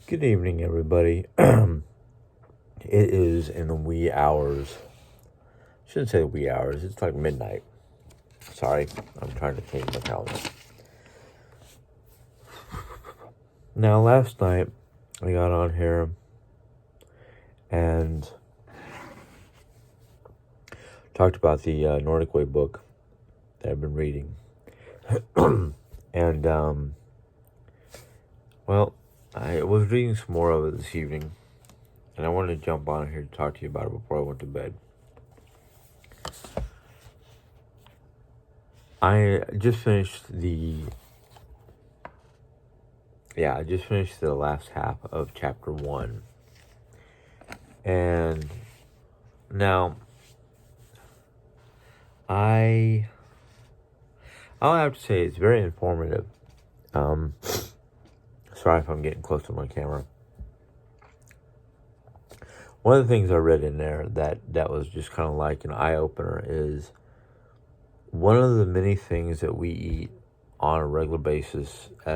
Good evening, everybody. It is in the wee hours. Shouldn't say wee hours. It's like midnight. Sorry, I'm trying to change my calendar. Now, last night I got on here and talked about the Nordic Way book that I've been reading, and I was reading some more of it this evening, and I wanted to jump on here to talk to you about it before I went to bed. I just finished the last half of chapter 1. And now I'll have to say it's very informative. Sorry if I'm getting close to my camera. One of the things I read in there that was just kind of like an eye-opener is one of the many things that we eat on a regular basis in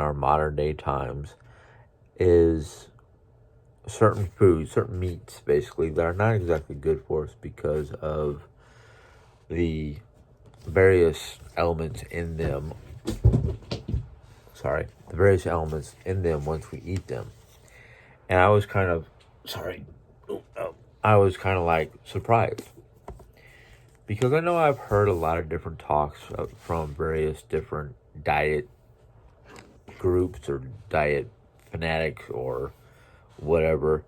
our modern day times is certain foods, certain meats, basically, that are not exactly good for us because of the various elements in them. Once we eat them. And I was kind of, like surprised. Because I know I've heard a lot of different talks from various different diet groups or diet fanatics or whatever.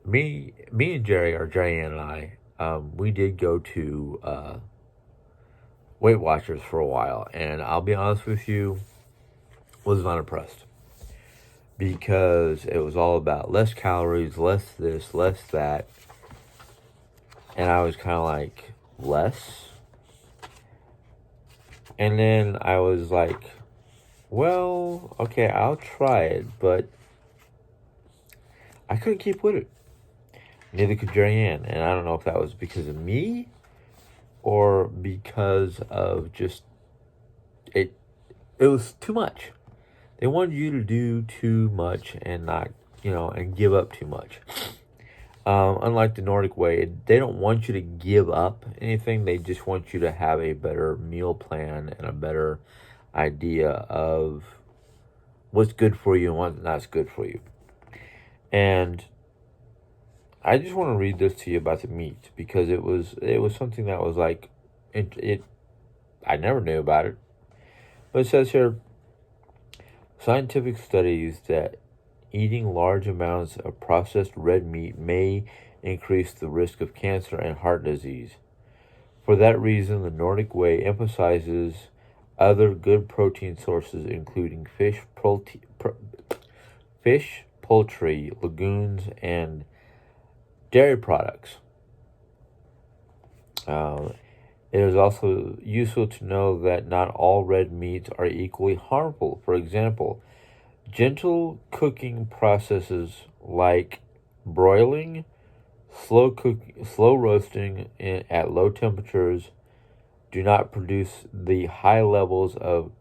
Me and Jerry, or Jerry and I, we did go to Weight Watchers for a while, and I'll be honest with you, was not impressed. Because it was all about less calories, less this, less that. And I was kind of like, less? And then I was like, well, okay, I'll try it, but I couldn't keep with it. Neither could Jerry Ann. And I don't know if that was because of me or because of just it was too much. They wanted you to do too much and not, and give up too much. Unlike the Nordic Way, they don't want you to give up anything. They just want you to have a better meal plan and a better idea of what's good for you and what's not good for you. And I just want to read this to you about the meat because it was something that was like, I never knew about it. But it says here, scientific studies that eating large amounts of processed red meat may increase the risk of cancer and heart disease. For that reason, the Nordic Way emphasizes other good protein sources, including fish, poultry, legumes, and dairy products. It is also useful to know that not all red meats are equally harmful. For example, gentle cooking processes like broiling, slow roasting at low temperatures do not produce the high levels of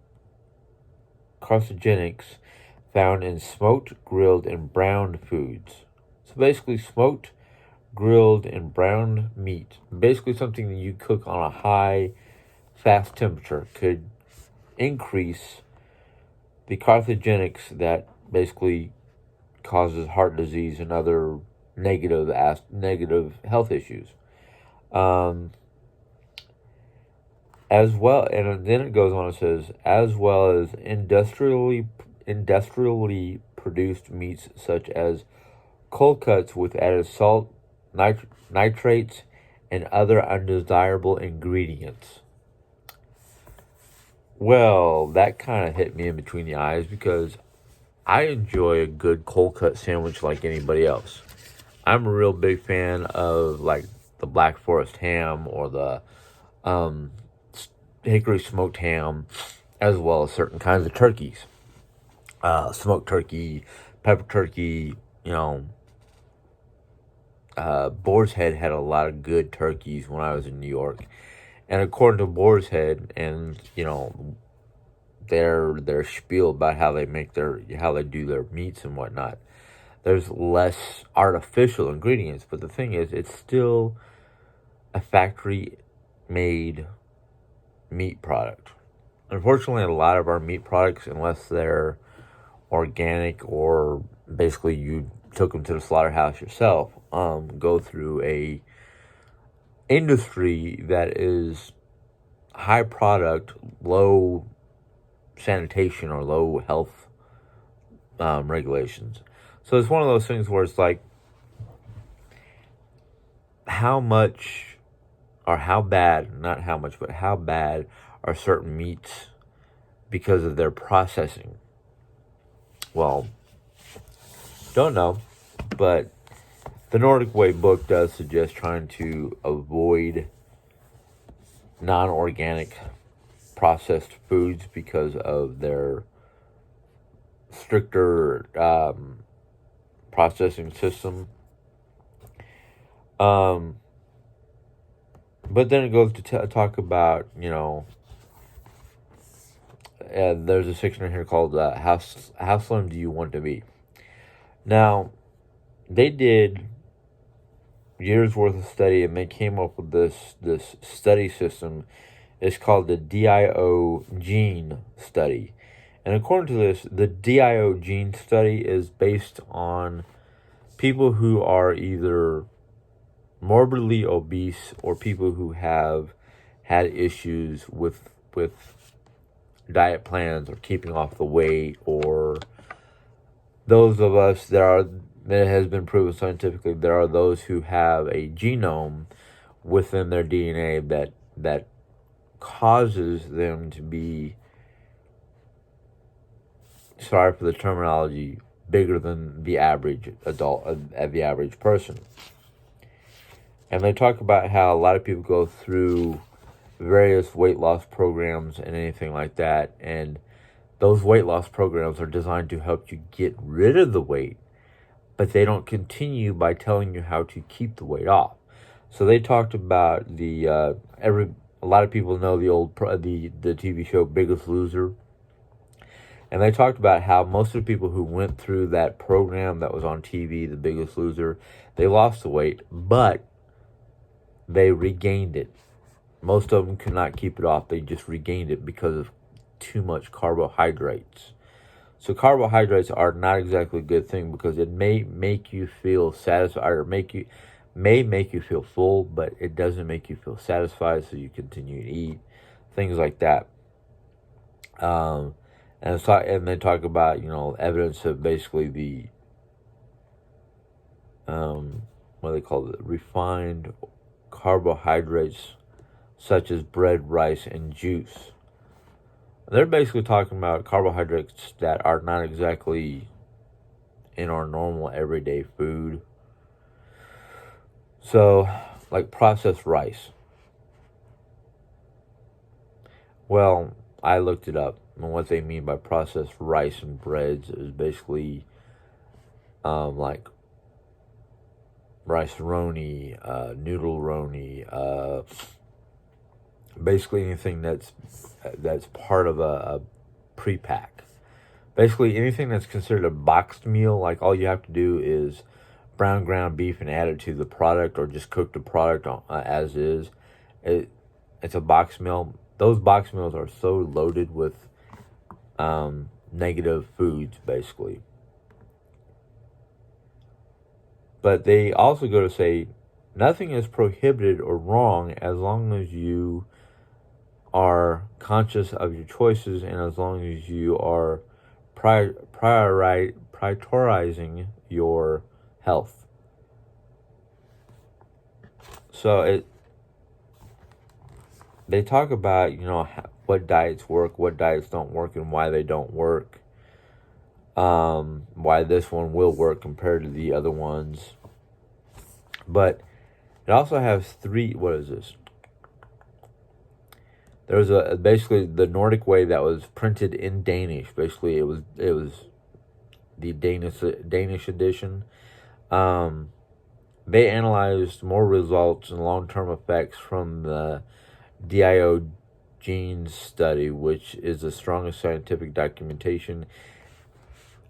carcinogens found in smoked, grilled, and browned foods. So basically, smoked, grilled, and browned meat, basically something that you cook on a high, fast temperature, could increase the carcinogens that basically causes heart disease and other negative health issues. As well, and then it goes on, it says, as well as industrially produced meats such as cold cuts with added salt, nitrates, and other undesirable ingredients. Well, that kind of hit me in between the eyes because I enjoy a good cold cut sandwich like anybody else. I'm a real big fan of like the Black Forest ham or the hickory smoked ham, as well as certain kinds of turkeys. Smoked turkey, pepper turkey, Boar's Head had a lot of good turkeys when I was in New York. And according to Boar's Head and, their spiel about how they do their meats and whatnot. There's less artificial ingredients, but the thing is, it's still a factory made meat product. Unfortunately, a lot of our meat products, unless they're organic or basically you took them to the slaughterhouse yourself, go through a industry that is high product, low sanitation or low health regulations. So it's one of those things where it's like, how much or how bad, not how much, but how bad are certain meats because of their processing? Well, don't know, but the Nordic Way book does suggest trying to avoid non-organic processed foods because of their stricter processing system. But then it goes to talk about, there's a section in here called how slim do you want to be? Now, they did years worth of study, and they came up with this study system. It's called the Diogenes study. And according to this, the Diogenes study is based on people who are either morbidly obese or people who have had issues with diet plans or keeping off the weight, or those of us that has been proven scientifically, there are those who have a genome within their DNA that causes them to be, sorry for the terminology, bigger than the average adult, the average person. And they talk about how a lot of people go through various weight loss programs and anything like that, and those weight loss programs are designed to help you get rid of the weight, but they don't continue by telling you how to keep the weight off. So they talked about a lot of people know the TV show Biggest Loser, and they talked about how most of the people who went through that program that was on TV, The Biggest Loser, they lost the weight, but they regained it. Most of them could not keep it off. They just regained it because of too much carbohydrates. So carbohydrates are not exactly a good thing, because it may make you feel satisfied, or may make you feel full, but it doesn't make you feel satisfied, so you continue to eat, things like that. And they talk about, evidence of basically the what they call it, refined carbohydrates such as bread, rice, and juice. They're basically talking about carbohydrates that are not exactly in our normal everyday food. So, like processed rice. Well, I looked it up, and what they mean by processed rice and breads is basically like rice-roni, noodle-roni, basically anything that's part of a pre-pack. Basically anything that's considered a boxed meal, like all you have to do is brown ground beef and add it to the product, or just cook the product as is. It's a box meal. Those box meals are so loaded with negative foods, basically. But they also go to say, nothing is prohibited or wrong as long as you are conscious of your choices, and as long as you are prioritizing your health. So they talk about, what diets work, what diets don't work, and why they don't work. Why this one will work compared to the other ones. But it also has what is this? There was basically the Nordic Way that was printed in Danish. Basically, it was the Danish edition. They analyzed more results and long-term effects from the Diogenes study, which is the strongest scientific documentation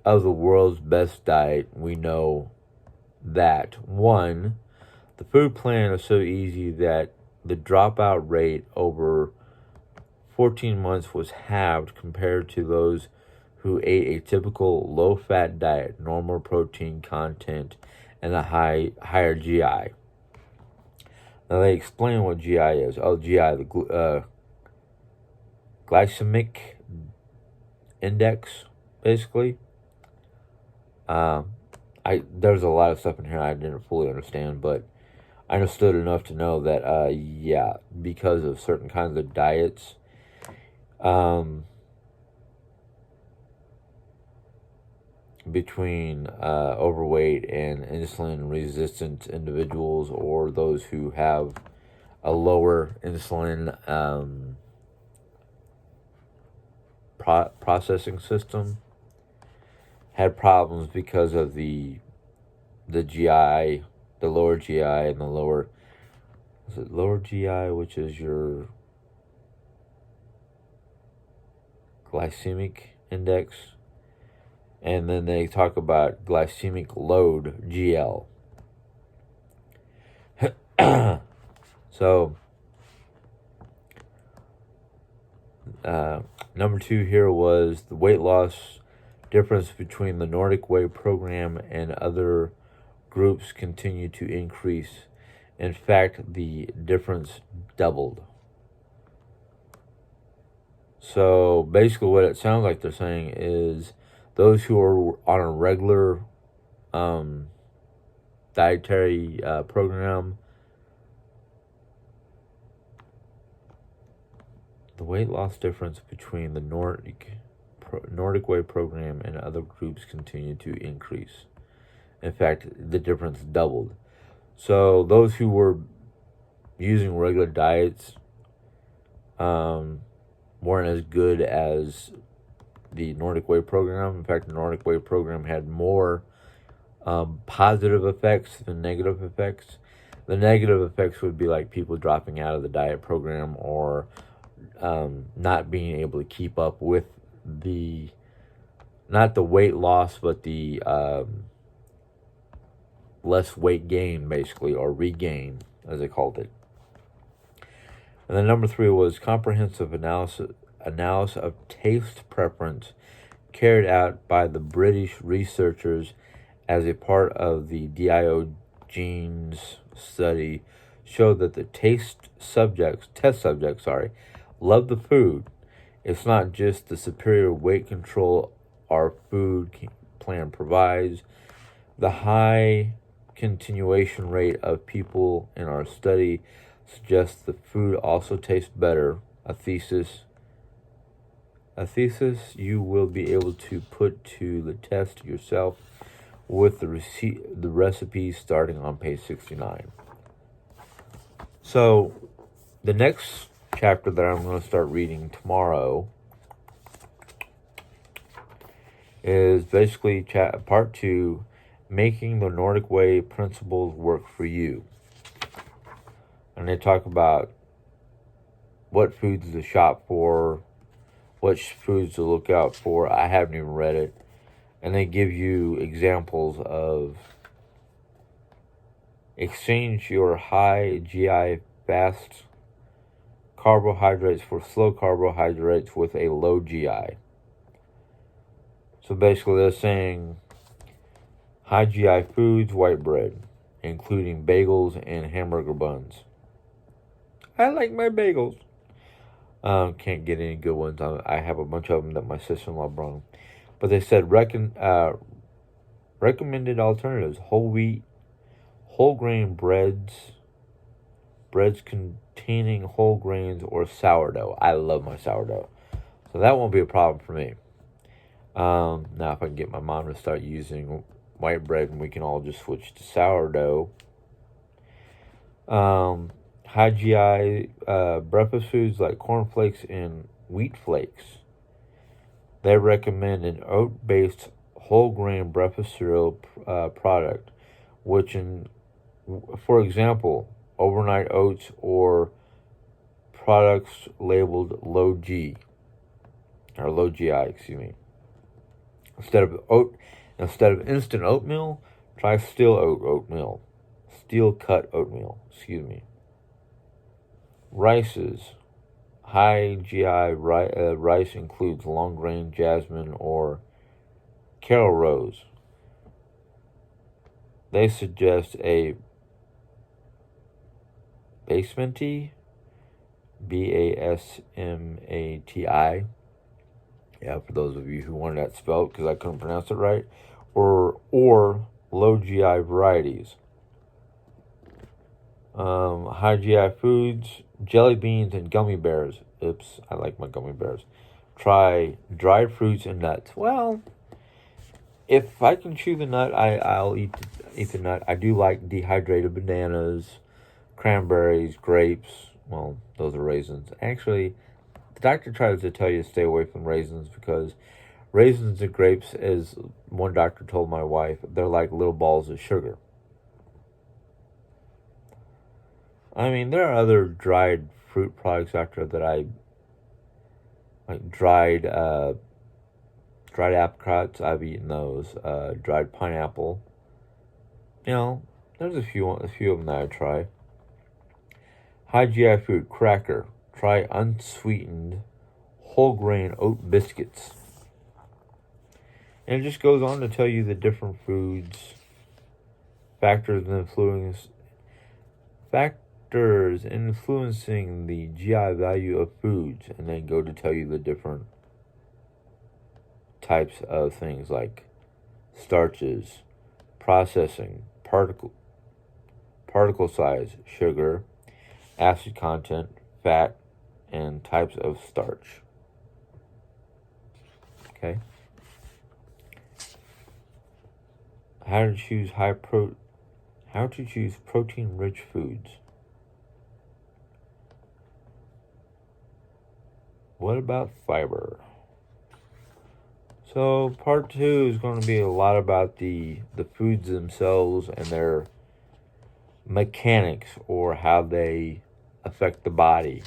of the world's best diet, we know that 1, the food plan is so easy that the dropout rate over 14 months was halved compared to those who ate a typical low-fat diet, normal protein content, and a higher GI. Now they explain what GI is. Oh, GI, the glycemic index, basically. There's a lot of stuff in here I didn't fully understand, but I understood enough to know that, because of certain kinds of diets, between overweight and insulin-resistant individuals, or those who have a lower insulin processing system, had problems because of the GI, the lower GI, and the lower GI, which is your glycemic index. And then they talk about glycemic load, GL. So, number 2 here was the weight loss difference between the Nordic Way program and other groups continue to increase. In fact, the difference doubled. So basically what it sounds like they're saying is those who are on a regular dietary program, the weight loss difference between the Nordic Way program and other groups continue to increase. In fact, the difference doubled. So those who were using regular diets weren't as good as the Nordic Way program. In fact, the Nordic Way program had more positive effects than negative effects. The negative effects would be like people dropping out of the diet program, or not being able to keep up with not the weight loss, but the less weight gain, basically, or regain, as they called it. And then number 3 was comprehensive analysis of taste preference carried out by the British researchers as a part of the Diogenes study showed that the test subjects, love the food. It's not just the superior weight control our food plan provides. The high continuation rate of people in our study suggests the food also tastes better. A thesis you will be able to put to the test yourself with the recipes starting on page 69. So the next chapter that I'm going to start reading tomorrow is basically part 2, making the Nordic Way principles work for you. And they talk about what foods to shop for, what foods to look out for. I haven't even read it. And they give you examples of exchange your high GI fast carbohydrates for slow carbohydrates with a low GI. So basically they're saying high GI foods, white bread, including bagels and hamburger buns. I like my bagels. Can't get any good ones. I have a bunch of them that my sister-in-law brought. But they said recommended alternatives: whole wheat, whole grain breads containing whole grains, or sourdough. I love my sourdough, so that won't be a problem for me. Now if I can get my mom to start using white bread, and we can all just switch to sourdough. High GI breakfast foods like cornflakes and wheat flakes. They recommend an oat-based whole grain breakfast cereal product, which, for example, overnight oats or products labeled low G, or low GI, excuse me. Instead of instant oatmeal, try oatmeal. Steel cut oatmeal, excuse me. Rices. High GI rice includes long grain jasmine or Carol Rose. They suggest a basmati, Basmati. Yeah, for those of you who wanted that spelled because I couldn't pronounce it right, or low GI varieties. High GI foods, jelly beans and gummy bears. Oops, I like my gummy bears. Try dried fruits and nuts. Well, if I can chew the nut, I'll eat the nut. I do like dehydrated bananas, cranberries, grapes. Well, those are raisins. Actually, the doctor tries to tell you to stay away from raisins because raisins and grapes, as one doctor told my wife, they're like little balls of sugar. I mean, there are other dried fruit products out there that I like. Dried apricots, I've eaten those. Dried pineapple. You know, there's a few of them that I try. High GI food, cracker. Try unsweetened whole grain oat biscuits. And it just goes on to tell you the different foods, factors influencing the GI value of foods, and then go to tell you the different types of things like starches, processing, particle size, sugar, acid content, fat, and types of starch. Okay. How to choose protein-rich foods. What about fiber? So part 2 is going to be a lot about the foods themselves and their mechanics, or how they affect the body,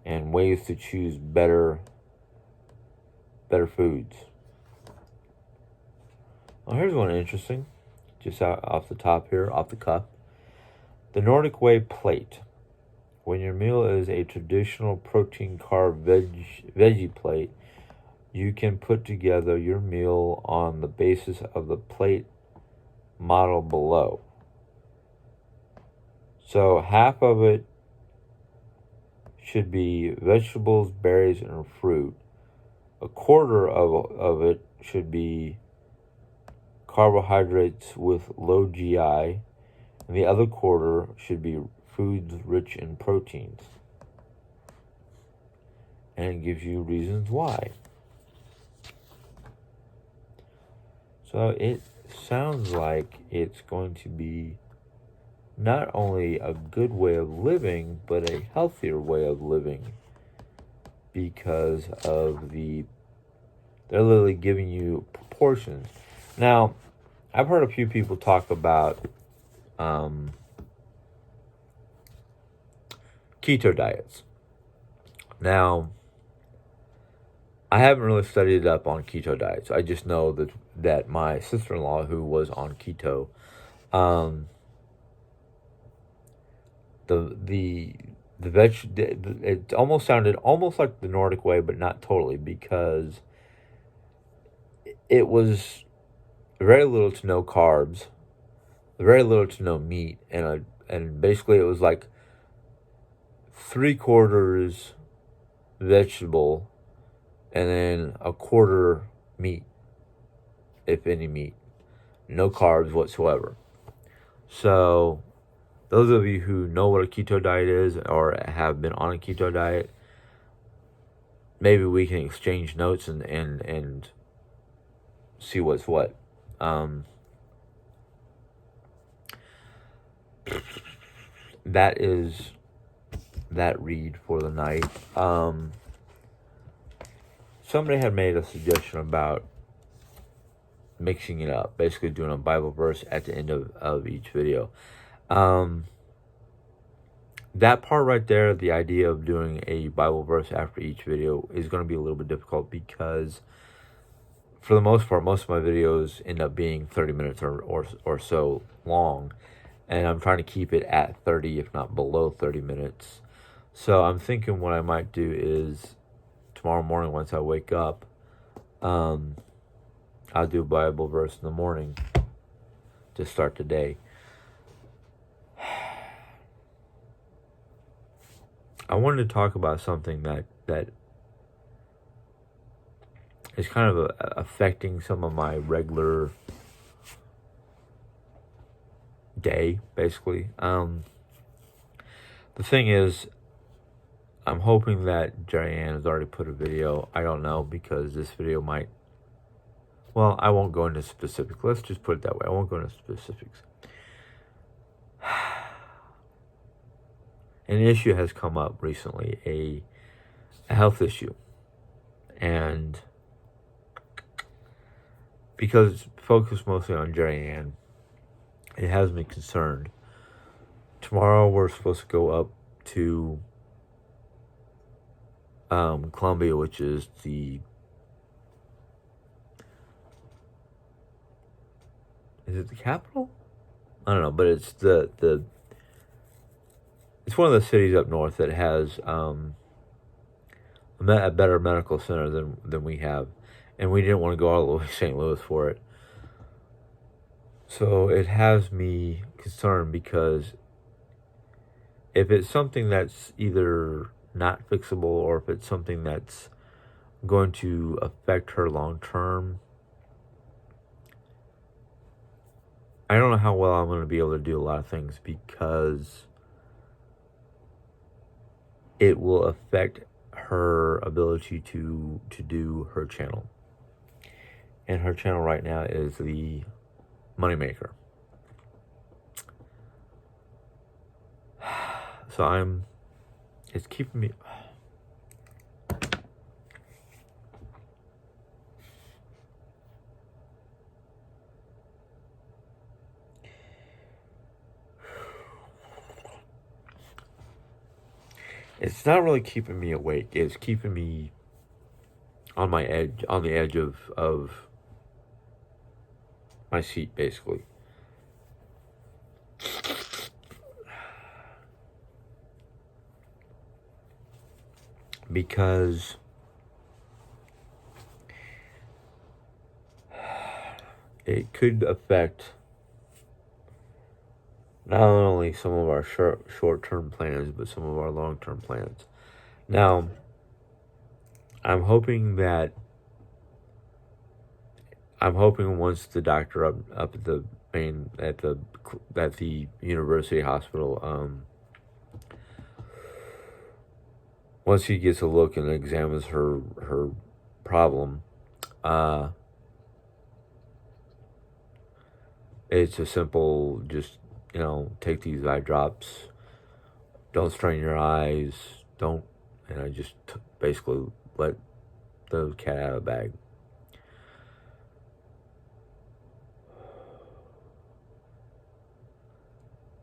and ways to choose better foods. Well, here's one interesting, just off the top here, off the cuff. The Nordic Way plate. When your meal is a traditional protein, carb, veggie plate, you can put together your meal on the basis of the plate model below. So half of it should be vegetables, berries, and fruit. A quarter of it should be carbohydrates with low GI, and the other quarter should be foods rich in proteins. And it gives you reasons why. So it sounds like it's going to be not only a good way of living, but a healthier way of living, because of they're literally giving you proportions. Now, I've heard a few people talk about keto diets. Now, I haven't really studied up on keto diets. I just know that my sister-in-law, who was on keto, it almost sounded almost like the Nordic Way, but not totally, because it was very little to no carbs, very little to no meat, and basically it was like 3/4 vegetable, and then a quarter meat, if any meat. No carbs whatsoever. So, those of you who know what a keto diet is, or have been on a keto diet, maybe we can exchange notes and see what's what. That is that read for the night. Somebody had made a suggestion about mixing it up, basically doing a Bible verse at the end of each video. that part right there, the idea of doing a Bible verse after each video is going to be a little bit difficult because for the most part, most of my videos end up being 30 minutes or so long. And I'm trying to keep it at 30, if not below 30 minutes. So I'm thinking what I might do is tomorrow morning, once I wake up, I'll do a Bible verse in the morning to start the day. I wanted to talk about something that is kind of affecting some of my regular day, basically. The thing is, I'm hoping that Jerry Ann has already put a video. I don't know, because this video might... Well, I won't go into specifics. Let's just put it that way. I won't go into specifics. An issue has come up recently, a health issue. And because it's focused mostly on Jerry Ann, it has me concerned. Tomorrow we're supposed to go up to Columbia, which is the... Is it the capital? I don't know, but it's it's one of the cities up north that has a better medical center than we have, and we didn't want to go all the way to St. Louis for it. So it has me concerned, because if it's something that's either not fixable or if it's something that's going to affect her long term, I don't know how well I'm going to be able to do a lot of things, because it will affect her ability to do her channel. And her channel right now is the Moneymaker. So it's keeping me... It's not really keeping me awake. It's keeping me on the edge of my seat, basically. Because it could affect not only some of our short-term plans, but some of our long-term plans. Now, I'm hoping once the doctor up at the at the university hospital, once he gets a look and examines her problem, it's a simple, just, take these eye drops, don't strain your eyes, and I just basically let the cat out of the bag.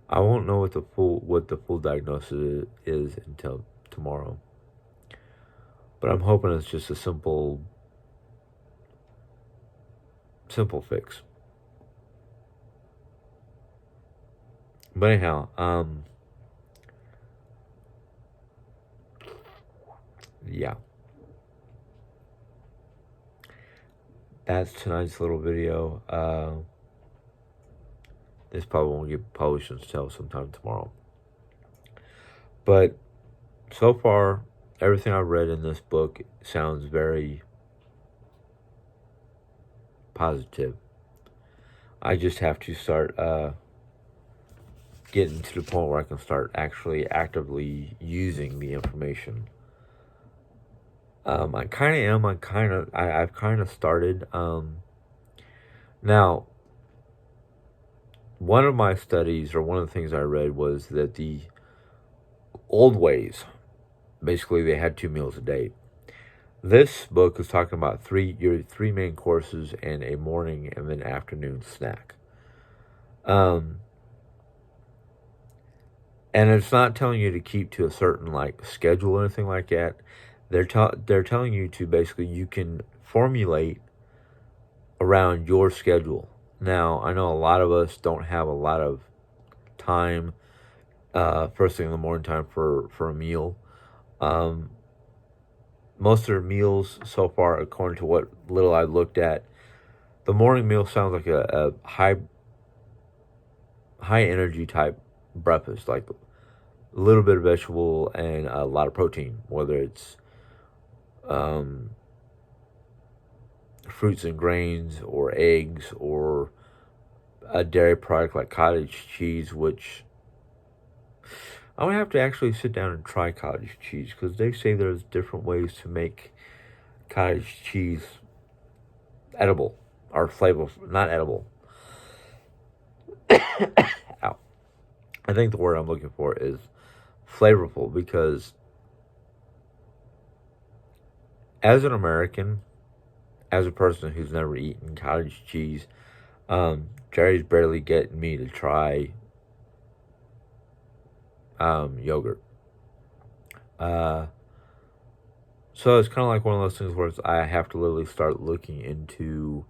I won't know what the full diagnosis is until tomorrow. But I'm hoping it's just a simple fix. But anyhow, yeah. That's tonight's little video. This probably won't get published until sometime tomorrow. But so far, everything I've read in this book sounds very positive. I just have to start getting to the point where I can start actually actively using the information. I kind of am. I've kind of started. Now, one of my studies, or one of the things I read, was that the old ways, basically they had 2 meals a day. This book is talking about your three main courses and a morning and then afternoon snack. And it's not telling you to keep to a certain like schedule or anything like that. They're telling you to basically you can formulate around your schedule. Now, I know a lot of us don't have a lot of time first thing in the morning time for a meal. Um, Most of their meals so far, according to what little I looked at, the morning meal sounds like a high energy type breakfast, like a little bit of vegetable and a lot of protein, whether it's um, fruits and grains or eggs or a dairy product like cottage cheese, which I would have to actually sit down and try cottage cheese because they say there's different ways to make cottage cheese edible or flavorful, not edible. Ow. I think the word I'm looking for is flavorful because as an American, as a person who's never eaten cottage cheese, Jerry's barely getting me to try yogurt. Uh, so it's kind of like one of those things where I have to literally start looking into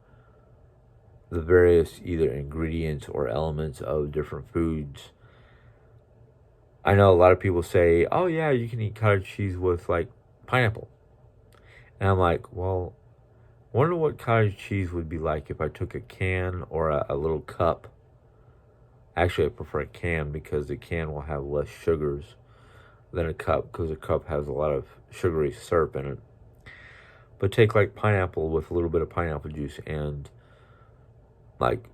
the various either ingredients or elements of different foods. I know a lot of people say, "Oh yeah, you can eat cottage cheese with like pineapple," and I'm like, "Well, wonder what cottage cheese would be like if I took a can or a little cup." Actually, I prefer a can because the can will have less sugars than a cup because a cup has a lot of sugary syrup in it. But take like pineapple with a little bit of pineapple juice and like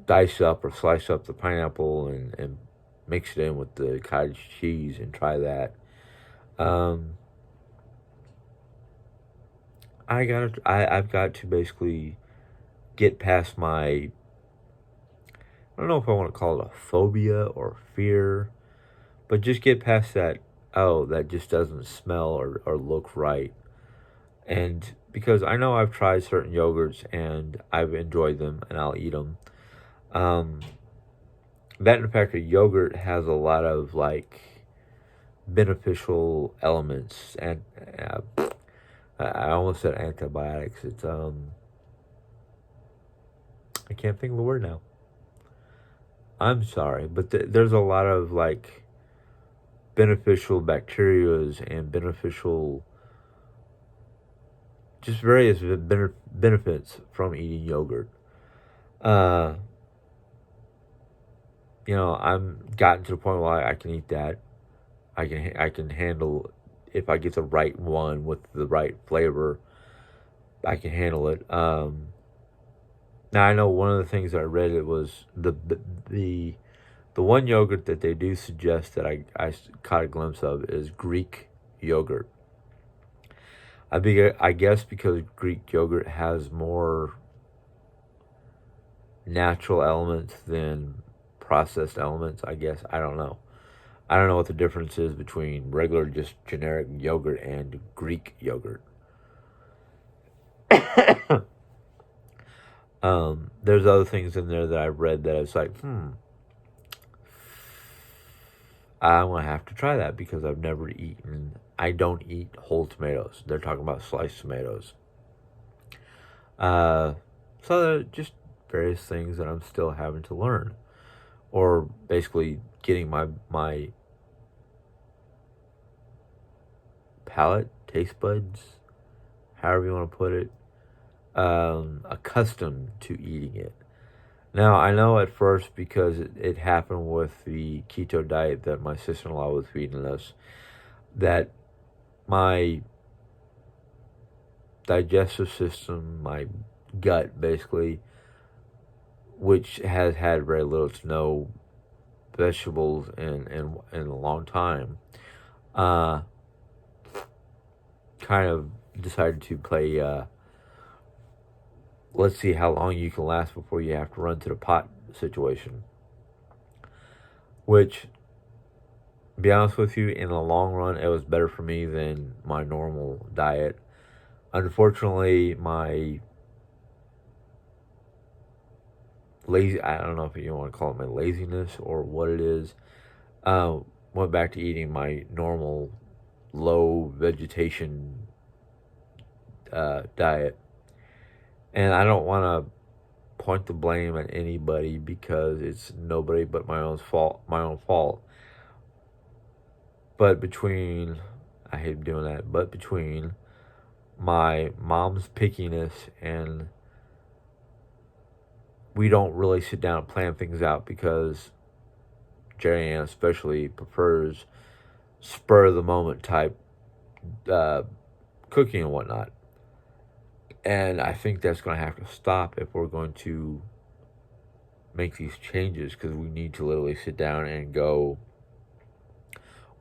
dice up or slice up the pineapple and mix it in with the cottage cheese and try that. Um, I've got to basically get past my, I don't know if I want to call it a phobia or fear, but just get past that, oh, that just doesn't smell or look right. And because I know I've tried certain yogurts and I've enjoyed them and I'll eat them. Um, that in fact, a yogurt has a lot of like beneficial elements and I almost said antibiotics. It's I can't think of the word now. I'm sorry, but there's a lot of like beneficial bacterias and beneficial just various benefits from eating yogurt. Uh, I'm gotten to the point where I can eat that. I can handle if I get the right one with the right flavor. I can handle it. Now I know one of the things that I read it was the the one yogurt that they do suggest that I caught a glimpse of is Greek yogurt. I guess because Greek yogurt has more natural elements than processed elements. I guess I don't know. I don't know what the difference is between regular, just generic yogurt and Greek yogurt. There's other things in there that I've read that it's like, I'm gonna have to try that because I've never eaten. I don't eat whole tomatoes. They're talking about sliced tomatoes. Uh, so there are just various things that I'm still having to learn, or basically getting my palate, taste buds, however you want to put it, accustomed to eating it. Now, I know at first because it happened with the keto diet that my sister in law was feeding us, that my digestive system, my gut basically, which has had very little to no vegetables in a long time, uh, kind of decided to play let's see how long you can last before you have to run to the pot situation. Which, to be honest with you, in the long run, it was better for me than my normal diet. Unfortunately, my lazy. I don't know if you want to call it my laziness or what it is. Went back to eating my normal low vegetation diet, and I don't want to point the blame at anybody because it's nobody but my own fault. My own fault. But between, I hate doing that. But between my mom's pickiness and we don't really sit down and plan things out because Jerry Ann especially prefers spur of the moment type cooking and whatnot. And I think that's going to have to stop if we're going to make these changes, because we need to literally sit down and go,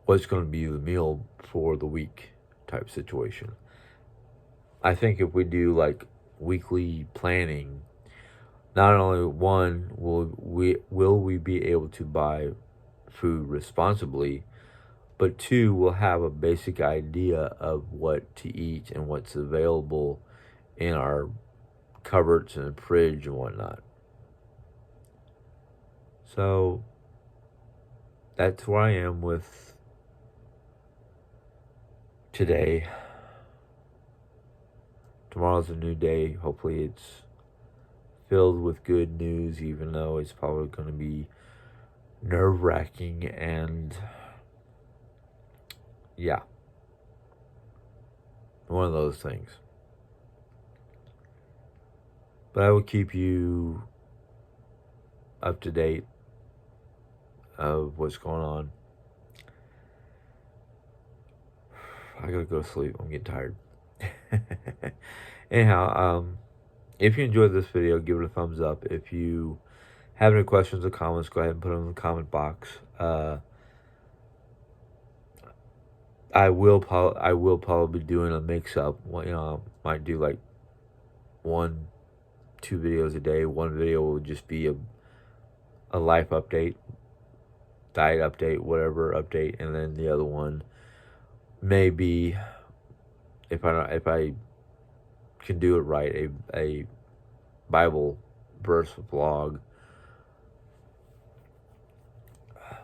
what's going to be the meal for the week type situation. I think if we do like weekly planning, not only one will we be able to buy food responsibly, but two, we'll have a basic idea of what to eat and what's available in our cupboards and fridge and whatnot. So that's where I am with today. Tomorrow's a new day. Hopefully it's filled with good news, even though it's probably going to be nerve-wracking and yeah, one of those things. But I will keep you up to date of what's going on. I gotta go to sleep. I'm getting tired. Anyhow, if you enjoyed this video, give it a thumbs up. If you have any questions or comments, go ahead and put them in the comment box. I will probably be doing a mix-up. Might do like 1-2 videos a day. One video will just be a life update, diet update, whatever update, and then the other one may be, if I can do it right, a Bible verse vlog.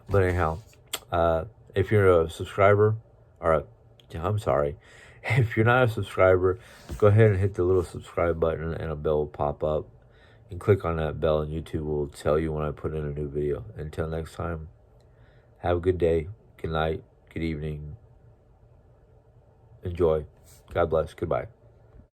But anyhow, if you're a subscriber, if you're not a subscriber, go ahead and hit the little subscribe button and a bell will pop up. And click on that bell and YouTube will tell you when I put in a new video. Until next time, have a good day, good night, good evening. Enjoy. God bless. Goodbye.